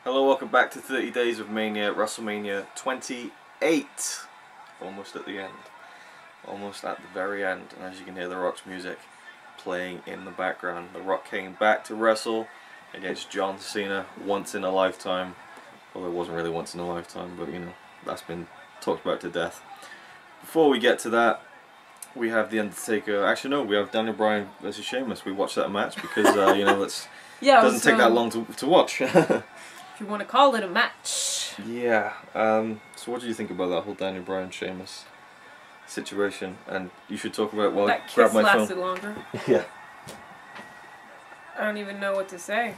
Hello, welcome back to 30 Days of Mania, WrestleMania XXVIII. Almost at the end. Almost at the very end. And as you can hear, The Rock's music playing in the background. The Rock came back to wrestle against John Cena once in a lifetime. Well, it wasn't really once in a lifetime, but you know, that's been talked about to death. Before we get to that, we have The Undertaker. Actually, no, we have Daniel Bryan versus Sheamus. We watched that match because, you know, it doesn't take that long to watch. If you want to call it a match. Yeah. So what do you think about that whole Daniel Bryan Sheamus situation? And you should talk about it while I grab my phone. That kiss lasted longer. Yeah. I don't even know what to say.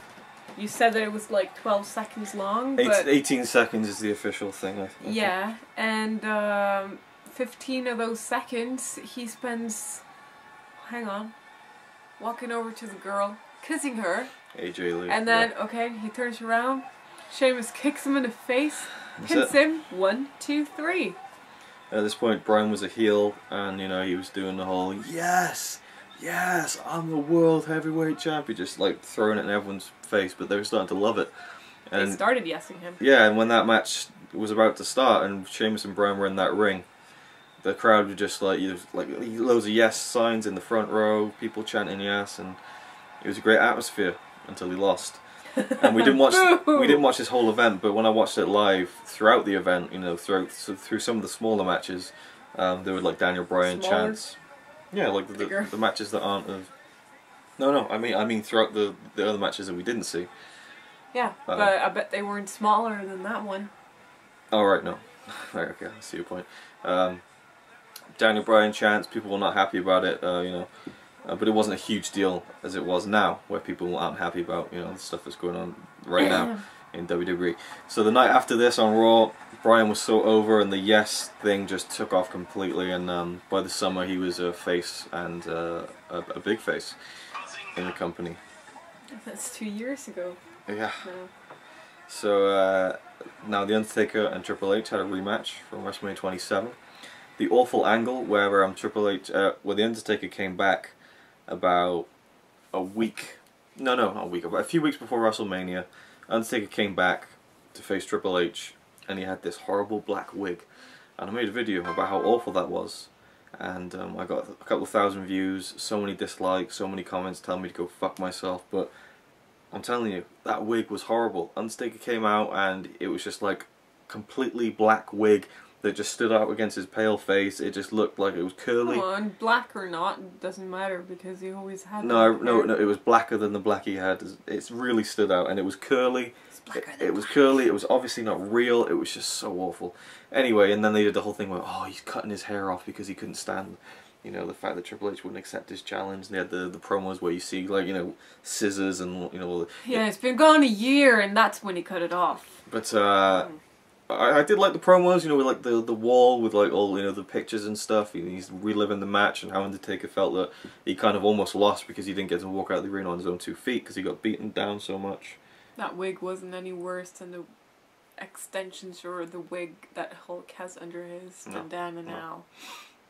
You said that it was like 12 seconds long, but 18 seconds is the official thing, I think. Yeah, and 15 of those seconds he spends, hang on, walking over to the girl, kissing her. AJ Lee. And then, okay, he turns around, Sheamus kicks him in the face, pins him, 1, 2, 3. At this point, Bryan was a heel, and you know, he was doing the whole, yes, yes, I'm the world heavyweight champion, just like throwing it in everyone's face, but they were starting to love it. And they started yesing him. Yeah, and when that match was about to start, and Sheamus and Bryan were in that ring, the crowd were just like, loads of yes signs in the front row, people chanting yes, and it was a great atmosphere until he lost. And we didn't watch this whole event, but when I watched it live throughout the event, you know, through some of the smaller matches, there were like Daniel Bryan chants. Yeah, like the matches that aren't of. No, I mean throughout the other matches that we didn't see. Yeah, but I bet they weren't smaller than that one. Oh right, no, right, okay, I see your point. Daniel Bryan chants, people were not happy about it, you know. But it wasn't a huge deal as it was now, where people aren't happy about, you know, the stuff that's going on right now in WWE. So the night after this on Raw, Bryan was so over, and the yes thing just took off completely. And by the summer, he was a face, and a big face in the company. That's 2 years ago. Yeah. No. So now The Undertaker and Triple H had a rematch from WrestleMania XXVII. The awful angle where Triple H, where The Undertaker came back about a week, not a week, about a few weeks before WrestleMania. Undertaker came back to face Triple H, and he had this horrible black wig, and I made a video about how awful that was, and I got a couple of thousand views, so many dislikes, so many comments telling me to go fuck myself, but I'm telling you, that wig was horrible. Undertaker came out and it was just like completely black wig that just stood out against his pale face. It just looked like it was curly. Come on, black or not, it doesn't matter because he always had. No, it was blacker than the black he had. It really stood out, and it was curly. It was curly. It was obviously not real. It was just so awful. Anyway, and then they did the whole thing where, oh, he's cutting his hair off because he couldn't stand, you know, the fact that Triple H wouldn't accept his challenge. And they had the promos where you see, like, you know, scissors and, you know, all the, yeah, it's been gone a year, and that's when he cut it off. But I did like the promos, you know, with like the wall with like all, you know, the pictures and stuff. He's reliving the match and how Undertaker felt that he kind of almost lost because he didn't get to walk out of the arena on his own 2 feet because he got beaten down so much. That wig wasn't any worse than the extensions or the wig that Hulk has under his bandana now.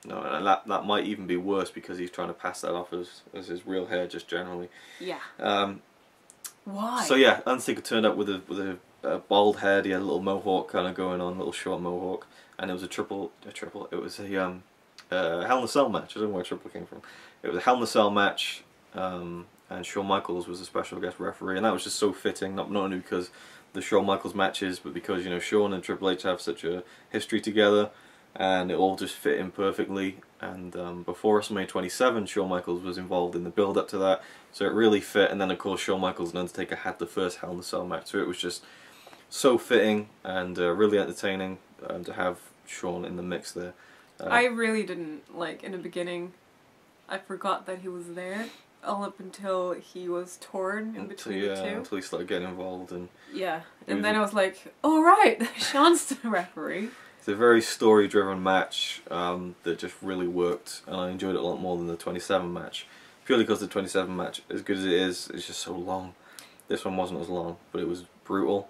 No, and that might even be worse because he's trying to pass that off as his real hair just generally. Yeah. Why? So yeah, Undertaker turned up with a bald head. He had a little mohawk kind of going on, a little short mohawk, and it was it was a Hell in a Cell match. I don't know where triple came from. It was a Hell in a Cell match, and Shawn Michaels was a special guest referee, and that was just so fitting, not only because the Shawn Michaels matches, but because, you know, Shawn and Triple H have such a history together, and it all just fit in perfectly. And before WrestleMania XXVII, Shawn Michaels was involved in the build up to that, so it really fit. And then of course Shawn Michaels and Undertaker had the first Hell in a Cell match, so it was just so fitting and really entertaining to have Shawn in the mix there. I really didn't, like, in the beginning, I forgot that he was there, all up until he was torn in between the two. Until he started getting involved. And yeah, and then I was like, oh right, Shawn's the referee. It's a very story-driven match that just really worked, and I enjoyed it a lot more than the 27 match. Purely because the 27 match, as good as it is, it's just so long. This one wasn't as long, but it was brutal.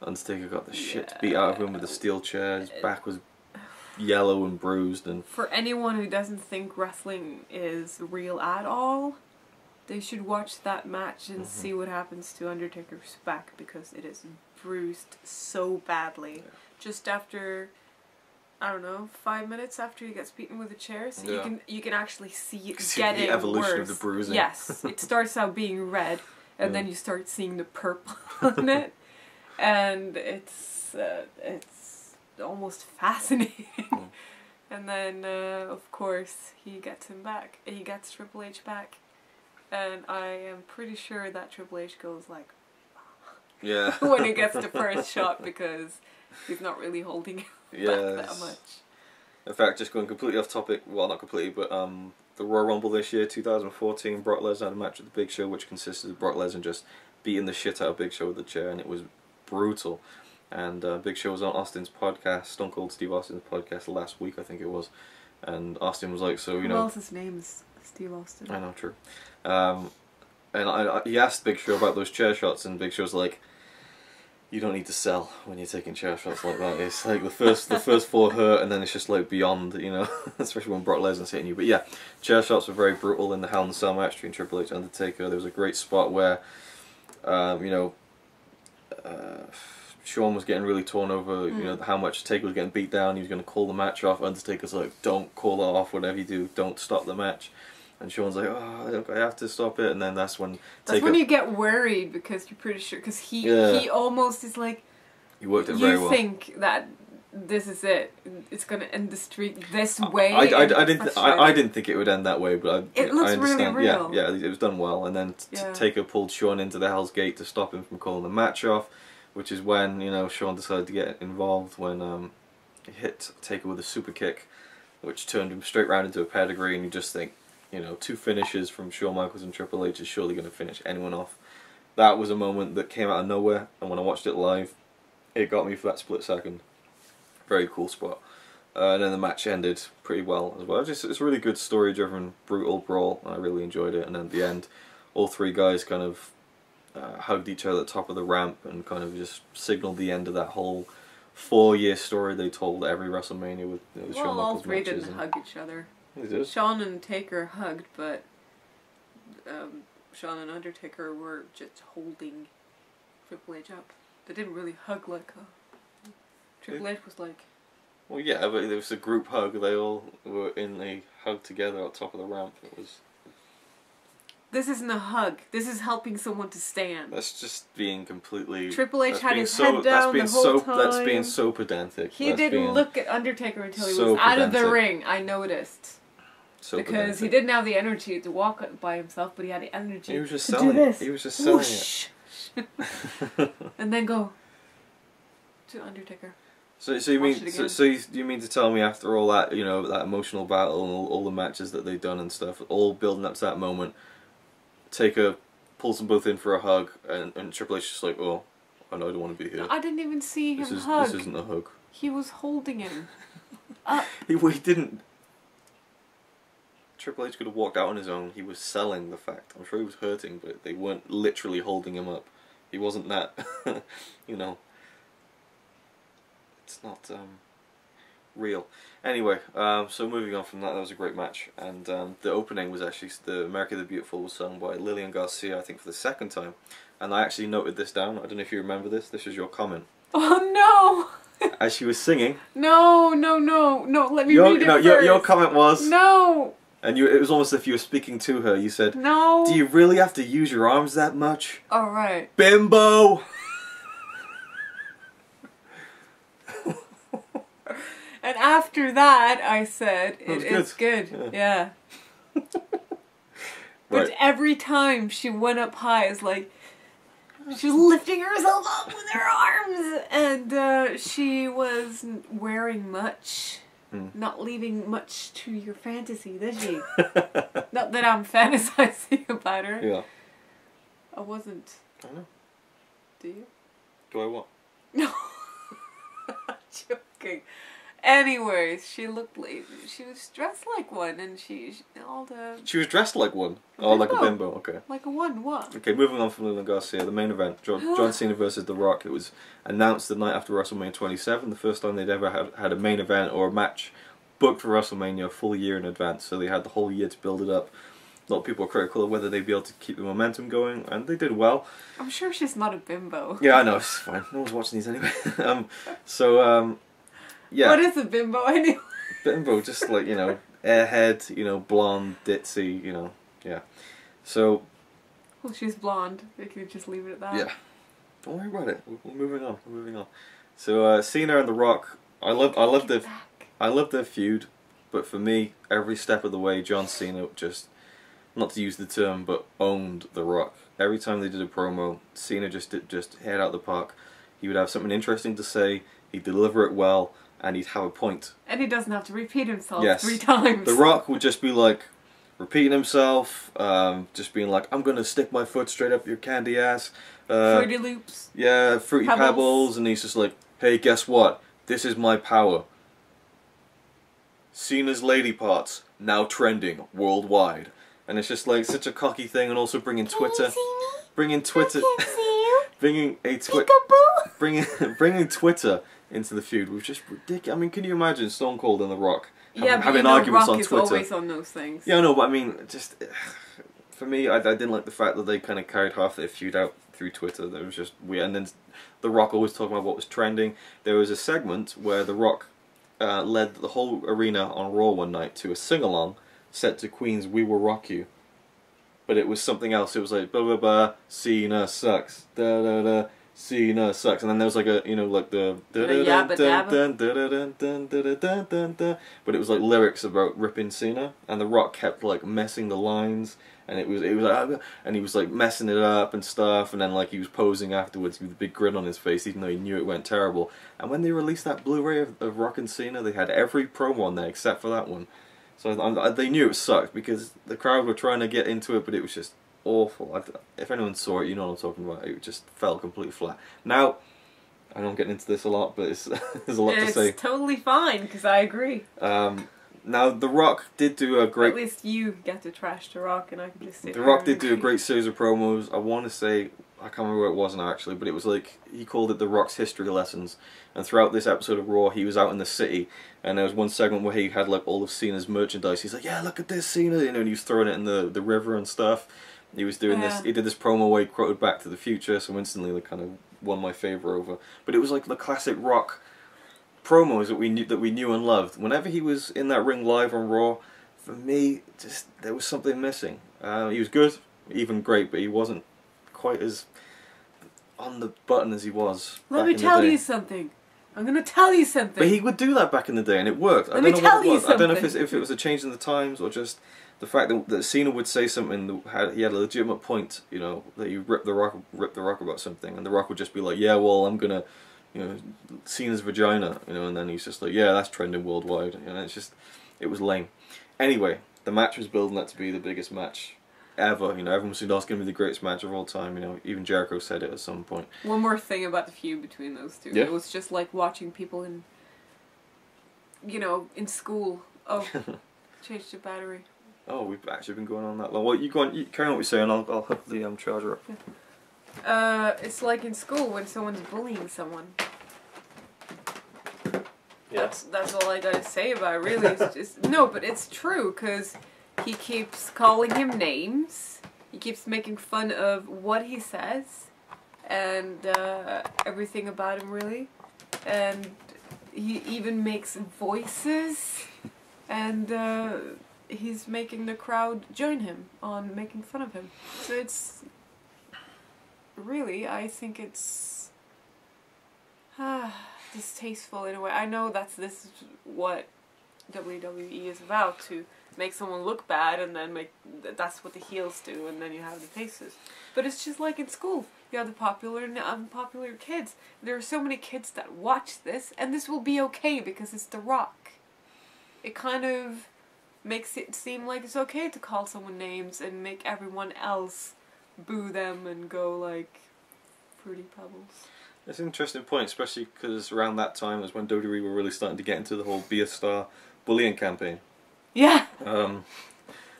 Undertaker got the shit beat out of him with a steel chair. His back was yellow and bruised. And for anyone who doesn't think wrestling is real at all, They should watch that match and see what happens to Undertaker's back, because it is bruised so badly. Yeah. Just after, I don't know, 5 minutes after he gets beaten with a chair, so you can actually see it getting the evolution worse. of the bruising. Yes, it starts out being red, and then you start seeing the purple on it, and it's almost fascinating. And then, of course, he gets him back. He gets Triple H back. And I am pretty sure that Triple H goes like... Yeah. when he gets the first shot, because he's not really holding it back that much. In fact, just going completely off topic, well, not completely, but the Royal Rumble this year, 2014, Brock Lesnar had a match with the Big Show, which consisted of Brock Lesnar just beating the shit out of Big Show with the chair, and it was brutal. And Big Show was on Austin's podcast, Stone Cold Steve Austin's podcast last week, I think it was. And Austin was like, so, you know... Who else's name is Steve Austin? I know, true. And he asked Big Show about those chair shots, and Big Show's like, you don't need to sell when you're taking chair shots like that. It's like the first four hurt, and then it's just like beyond, you know, especially when Brock Lesnar's hitting you. But yeah, chair shots were very brutal in the Hell in a Cell match between Triple H and Undertaker. There was a great spot where, you know, Shawn was getting really torn over, you know, how much Taker was getting beat down. He was going to call the match off. Undertaker's like, don't call it off, whatever you do, don't stop the match. And Shawn's like, oh, I have to stop it. And then that's when when you get worried, because you're pretty sure, because he almost is like, he worked it very well. You think that this is it, it's going to end the streak this way. I didn't think it would end that way, but it looks I understand. Really real. Yeah, it was done well. And then Taker pulled Shawn into the Hell's Gate to stop him from calling the match off, which is when, you know, Shawn decided to get involved when he hit Taker with a super kick, which turned him straight round into a pedigree, and you just think, you know, 2 finishes from Shawn Michaels and Triple H is surely going to finish anyone off. That was a moment that came out of nowhere, and when I watched it live, it got me for that split second. Very cool spot. And then the match ended pretty well as well. It's a really good story-driven, brutal brawl, and I really enjoyed it. And then at the end, all 3 guys kind of hugged each other at the top of the ramp and kind of just signaled the end of that whole 4-year story they told every WrestleMania with Shawn Michaels matches. Well, all 3 didn't hug each other. Shawn and Taker hugged, but Shawn and Undertaker were just holding Triple H up. They didn't really hug like Triple H was like... Well, yeah, but it was a group hug. They all were in a hug together at the top of the ramp. It was... This isn't a hug. This is helping someone to stand. That's just being completely... Triple H had his head down the whole time. That's being so pedantic. He didn't look at Undertaker until he was out of the ring. I noticed. Because he didn't have the energy to walk by himself, but he had the energy to do this. He was just selling it. And then go to Undertaker. So you mean to tell me after all that, you know, that emotional battle and all the matches that they've done and stuff, all building up to that moment, Taker pulls them both in for a hug, and Triple H is just like, oh, I know I don't want to be here. I didn't even see him hug. This isn't a hug. He was holding him. He didn't. Triple H could have walked out on his own. He was selling the fact. I'm sure he was hurting, but they weren't literally holding him up. He wasn't that, you know. It's not real. Anyway, so moving on from that, that was a great match. And the opening was actually, the America the Beautiful was sung by Lillian Garcia, I think for the 2nd time. And I actually noted this down. I don't know if you remember this. This was your comment. Oh no! As she was singing. No, let me read it first. Your comment was... No! And it was almost as if you were speaking to her. You said, no. Do you really have to use your arms that much? Alright. Bimbo! And after that, I said, it's good. Yeah. But every time she went up high, it's like, she was lifting herself up with her arms. And she wasn't wearing much. Not leaving much to your fantasy, did she? Not that I'm fantasizing about her. Yeah. I wasn't. I know. Do you? Do I what? No. I'm joking. Anyways, she looked like she was dressed like one, and she was dressed like one. Oh, like a bimbo. Okay. Like a one. What? Okay, moving on from Lillian Garcia, the main event, John Cena versus The Rock. It was announced the night after WrestleMania XXVII, the first time they'd ever had a main event or a match booked for WrestleMania a full year in advance. So they had the whole year to build it up. A lot of people are critical of whether they'd be able to keep the momentum going, and they did well. I'm sure she's not a bimbo. Yeah, I know, it's fine. No one's watching these anyway. Yeah. What is a bimbo anyway? Bimbo, just like, you know, airhead, you know, blonde, ditzy, you know, yeah. So... Well, she's blonde. We could just leave it at that. Yeah. Don't worry about it. We're moving on. We're moving on. So, Cena and The Rock, I love their feud, but for me, every step of the way, John Cena just, not to use the term, but owned The Rock. Every time they did a promo, Cena just hit out the park. He would have something interesting to say, he'd deliver it well, and he'd have a point. And he doesn't have to repeat himself Yes. 3 times. The Rock would just be like, repeating himself, just being like, I'm gonna stick my foot straight up your candy ass. Fruity Loops. Yeah, Fruity Pebbles, and he's just like, hey, guess what? This is my power. Cena's lady parts, now trending worldwide. And it's just like such a cocky thing, and also bringing Twitter, bringing Twitter into the feud was just ridiculous. I mean, can you imagine Stone Cold and The Rock having arguments on Twitter? Rock is always on those things. Yeah, no, but I mean, just for me, I didn't like the fact that they kind of carried half their feud out through Twitter. That was just weird. And then The Rock always talking about what was trending. There was a segment where The Rock led the whole arena on Raw one night to a sing-along set to Queen's "We Will Rock You," but it was something else. It was like blah blah blah, Cena sucks, da da da, Cena sucks, and then there was like a, you know, like the but it was like lyrics about ripping Cena, and The Rock kept like messing the lines, and it was like, and he was like messing it up and stuff, and then like he was posing afterwards with a big grin on his face, even though he knew it went terrible. And when they released that Blu-ray of Rock and Cena, they had every promo on there except for that one. So they knew it sucked because the crowd were trying to get into it, but it was just awful. If anyone saw it, you know what I'm talking about. It just fell completely flat. Now, I know I'm getting into this a lot, but there's a lot to say. It's totally fine, because I agree. Now, The Rock did do a great... At least you get to trash The Rock, and I can just sit The Rock did do a great series of promos. I want to say, I can't remember what it was now actually, but it was like, he called it The Rock's history lessons. And throughout this episode of Raw, he was out in the city, and there was one segment where he had like all of Cena's merchandise. He's like, yeah, look at this, Cena, you know, and he was throwing it in the river and stuff. He was doing this, he did this promo where he quoted Back to the Future, so instantly like kind of won my favour over. But it was like the classic Rock promos that we knew and loved. Whenever he was in that ring live on Raw, for me, just there was something missing. He was good, even great, but he wasn't quite as on the button as he was. Let me tell you something. I'm gonna tell you something. But he would do that back in the day, and it worked. Let me tell you something. I don't know if it was a change in the times or just the fact that Cena would say something that he had a legitimate point. You know, that he ripped the Rock about something, and The Rock would just be like, "Yeah, well, I'm gonna, you know, Cena's vagina," you know, and then he's just like, "Yeah, that's trending worldwide." You know, it was lame. Anyway, the match was building that to be the biggest match ever. You know, everyone said that's going to be the greatest match of all time. You know, even Jericho said it at some point. One more thing about the feud between those two. Yeah. It was just like watching people in, you know, in school. Oh, changed the battery. Oh, we've actually been going on that long. Well, you go on. You carry on what you're saying. I'll hook the charger up. Yeah. It's like in school when someone's bullying someone. Yeah. That's all I gotta say about it, really. It's just, no, but it's true, because he keeps calling him names, he keeps making fun of what he says, and everything about him, really. And he even makes voices, and he's making the crowd join him on making fun of him. So it's... really, I think it's... distasteful in a way. I know this is what WWE is about, to make someone look bad, and then that's what the heels do, and then you have the faces. But it's just like in school. You have the popular and unpopular kids. There are so many kids that watch this, and this will be okay because it's The Rock. It kind of makes it seem like it's okay to call someone names and make everyone else boo them and go like Fruity Pebbles. It's an interesting point, especially because around that time was when WWE were really starting to get into the whole Be a Star bullying campaign. Yeah.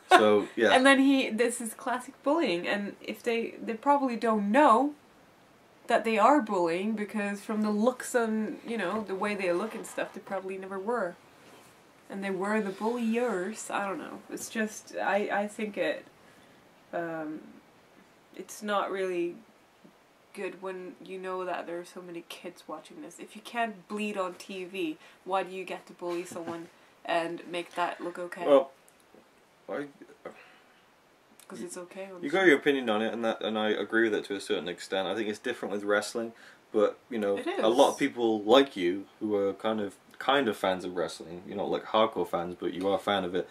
So yeah. And then this is classic bullying, and if they probably don't know that they are bullying, because from the looks on, you know, the way they look and stuff, they probably never were. And they were the bulliers. I don't know. It's just, I think it it's not really good when you know that there are so many kids watching this. If you can't bleed on TV, why do you get to bully someone and make that look okay? Well, because it's okay. You got your opinion on it, and I agree with it to a certain extent. I think it's different with wrestling, but you know, a lot of people like you who are kind of fans of wrestling. You're not like hardcore fans, but you are a fan of it.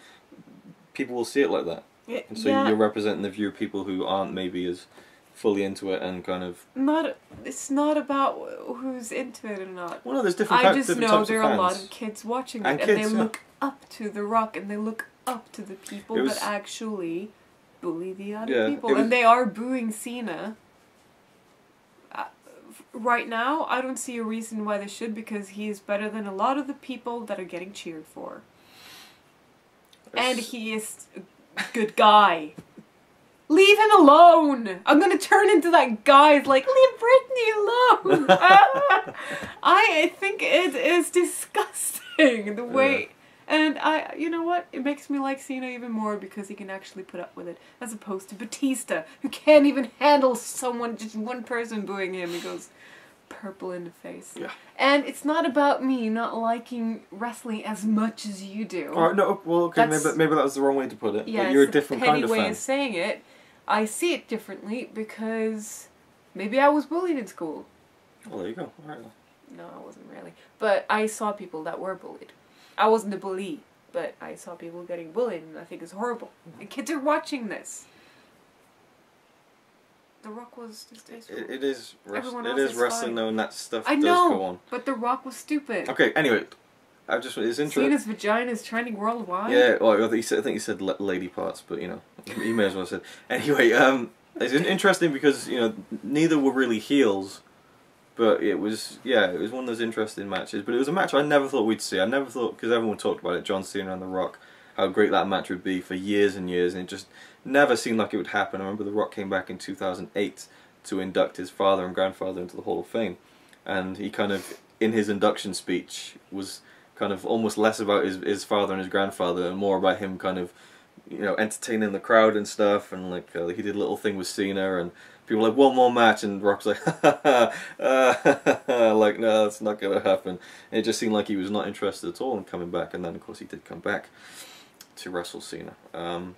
People will see it like that, and so you're representing the view of people who aren't maybe as fully into it and kind of. It's not about who's into it or not. Well, no, there's different. I just know there are a lot of kids watching it, and they look up to The Rock, and they look up to the people that actually bully the other people, and they are booing Cena. Right now, I don't see a reason why they should, because he is better than a lot of the people that are getting cheered for. And he is a good guy. Leave him alone! I'm gonna turn into that guy who's like, leave Britney alone! I think it is disgusting, the way... And you know what? It makes me like Cena even more because he can actually put up with it. As opposed to Batista, who can't even handle someone, just one person booing him. He goes purple in the face. Yeah. And it's not about me not liking wrestling as much as you do. Alright, no, well, okay, maybe that was the wrong way to put it. Yeah, but you're a different kind of fan. It's a petty way of saying it. I see it differently because maybe I was bullied in school. Well, there you go. All right. No, I wasn't really. But I saw people that were bullied. I wasn't a bully, but I saw people getting bullied, and I think it's horrible. And kids are watching this. The Rock was distasteful. It is wrestling, though, and that stuff does go on. But The Rock was stupid. Okay, anyway. It's interesting. Cena's vagina is trending worldwide. Yeah, well, I think he said lady parts, but you know, he may as well have said. Anyway, it's interesting because you know neither were really heels, but it was one of those interesting matches. But it was a match I never thought we'd see. I never thought, because everyone talked about it, John Cena and The Rock, how great that match would be for years and years, and it just never seemed like it would happen. I remember The Rock came back in 2008 to induct his father and grandfather into the Hall of Fame, and he kind of in his induction speech was kind of almost less about his father and his grandfather and more about him kind of, you know, entertaining the crowd and stuff, and like he did a little thing with Cena and people were like, one more match, and Rock's like, like, no, that's not gonna happen. And it just seemed like he was not interested at all in coming back, and then of course he did come back to wrestle Cena. And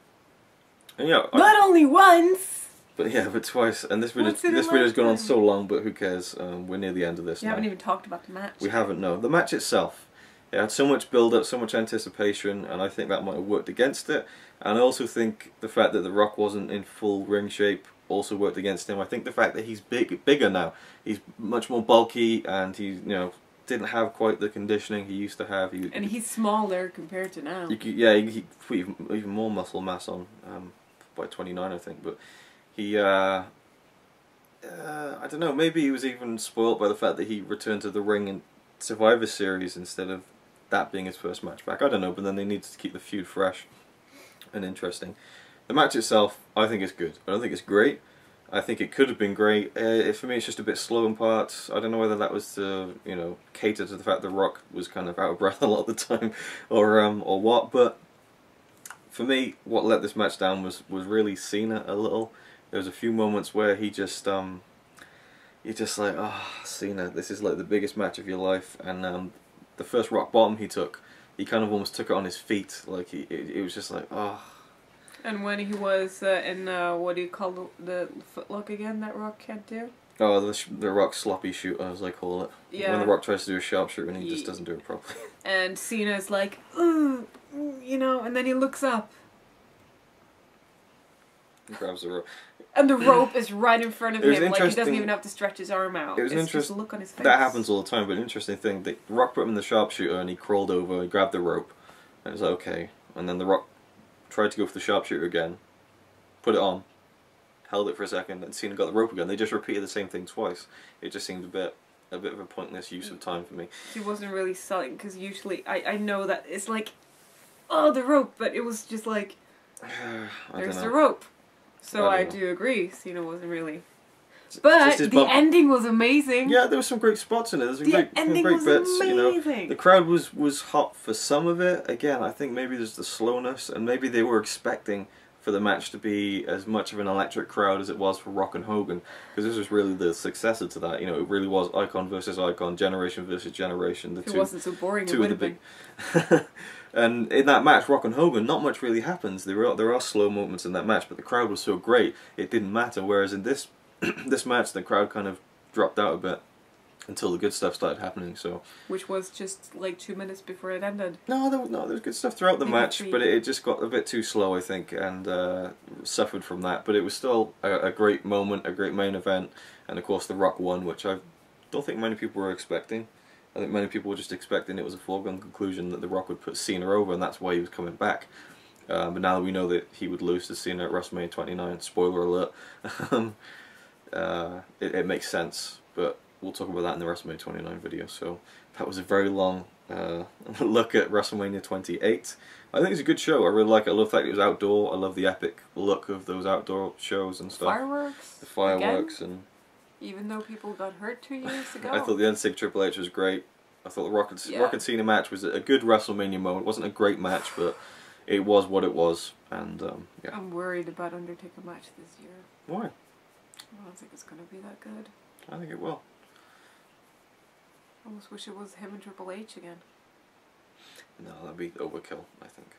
yeah, not only once, but yeah, but twice. And this video's gone on so long, but who cares? We're near the end of this. You haven't even talked about the match. We haven't. No, the match itself. It had so much build-up, so much anticipation, and I think that might have worked against it. And I also think the fact that The Rock wasn't in full ring shape also worked against him. I think the fact that he's bigger now, he's much more bulky, and he didn't have quite the conditioning he used to have. And he's smaller compared to now. He put even more muscle mass on by 29, I think. But he, I don't know, maybe he was even spoiled by the fact that he returned to the ring in Survivor Series instead of that being his first match back. I don't know, but then they needed to keep the feud fresh and interesting. The match itself, I think is good. I don't think it's great. I think it could have been great. For me, it's just a bit slow in parts. I don't know whether that was to, cater to the fact that Rock was kind of out of breath a lot of the time, or what. But for me, what let this match down was really Cena a little. There was a few moments where he just, you're just like, oh, Cena, this is like the biggest match of your life. And the first rock bottom he took, he kind of almost took it on his feet. Like it was just like, oh. And when he was in what do you call the footlock again that Rock can't do? Oh, the Rock sloppy shoot, as I call it. Yeah. When the Rock tries to do a sharpshooter and he just doesn't do it properly. And Cena's like, and then he looks up. He grabs the rope. And the rope is right in front of him, like he doesn't even have to stretch his arm out. It was it's just a look on his face. That happens all the time, but an interesting thing, the Rock put him in the sharpshooter and he crawled over, he grabbed the rope, and it was like, okay. And then the Rock tried to go for the sharpshooter again, put it on, held it for a second, and Cena got the rope again. They just repeated the same thing twice. It just seemed a bit of a pointless use of time for me. He wasn't really selling, because usually, I know that it's like, oh, the rope, but it was just like, there's the rope. So I do agree, Cena wasn't really. But the ending was amazing. Yeah, there were some great spots in it. There was some great bits. Amazing. The crowd was hot for some of it. Again, I think maybe there's the slowness, and maybe they were expecting for the match to be as much of an electric crowd as it was for Rock and Hogan, because this was really the successor to that. You know, it really was icon versus icon, generation versus generation. If it wasn't so boring, it would have been. And in that match, Rock and Hogan, not much really happens. There are slow moments in that match, but the crowd was so great, it didn't matter. Whereas in this this match, the crowd kind of dropped out a bit until the good stuff started happening. So, which was just like 2 minutes before it ended. No, there was good stuff throughout the match, but it just got a bit too slow, I think, and suffered from that. But it was still a great moment, a great main event, and of course The Rock won, which I don't think many people were expecting. I think many people were just expecting it was a foregone conclusion that The Rock would put Cena over, and that's why he was coming back. But now that we know that he would lose to Cena at WrestleMania XXIX, spoiler alert, it makes sense. But we'll talk about that in the WrestleMania XXIX video. So that was a very long look at WrestleMania XXVIII. I think it's a good show. I really like it. I love the fact it was outdoor. I love the epic look of those outdoor shows and stuff. Fireworks. The fireworks again? And. Even though people got hurt 2 years ago. I thought the Undertaker Triple H was great. I thought the Rock and Cena match was a good WrestleMania moment. It wasn't a great match, but it was what it was. And yeah. I'm worried about Undertaker match this year. Why? I don't think it's going to be that good. I think it will. I almost wish it was him and Triple H again. No, that'd be overkill, I think.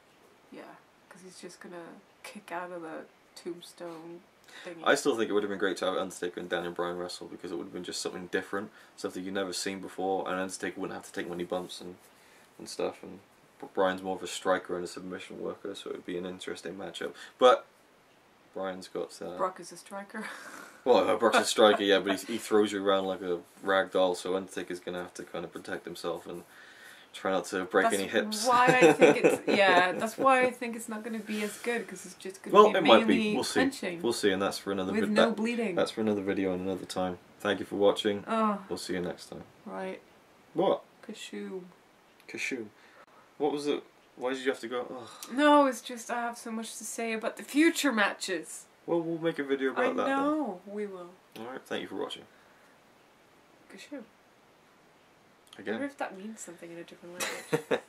Yeah, because he's just going to kick out of the tombstone thingy. I still think it would have been great to have Undertaker and Daniel Bryan wrestle, because it would have been just something different, stuff that you've never seen before, and Undertaker wouldn't have to take many bumps and stuff, and Bryan's more of a striker and a submission worker, so it would be an interesting matchup. But Bryan's got... Brock is a striker. Well, Brock's a striker, yeah, but he throws you around like a rag doll, so Undertaker's going to have to kind of protect himself and try not to break any hips. Why I think it's that's why I think it's not going to be as good, because it's just going to be mainly punching. We'll see, and that's for another with no bleeding. That's for another video and another time. Thank you for watching. We'll see you next time. Right. What? Kashoom. Kashoom. What was it? Why did you have to go? Ugh. No, it's just I have so much to say about the future matches. Well, we'll make a video about that. I know, we will. Alright, thank you for watching. Kashoom. Again. I wonder if that means something in a different language.